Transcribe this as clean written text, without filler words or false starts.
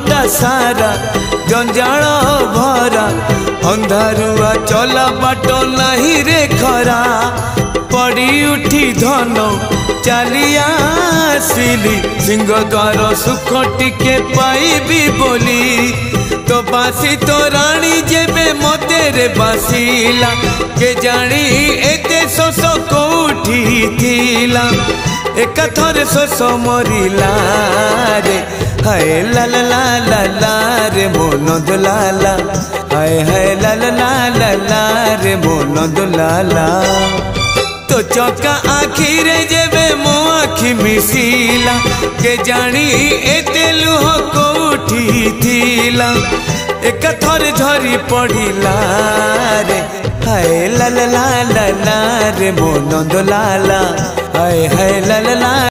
जीवनटा सारा जंजाल भरा अंधारुआ चला बाट नहीं रे खरा पड़ी उठी धन चलिया आसिली सिंहद्वार सुख टिके पाइबी बोली तो बासी तो राणी जेबे मते रे बासिला के जानी एते शोष कोठी थिला एक थरे शोष मरिला रे हाय ला ला ला ला ला रे मोन दुलाला हाय हाय ला ला ला ला ला रे मोन दुलाला तो चौका आखी रे जेबे मो आखी मिसिला के जानी एते लुह कोठी थिला एक थर झरी पड़िला रे हाय ला ला ला ला ला रे मोन दुलाला हाय हाय ला ला ला।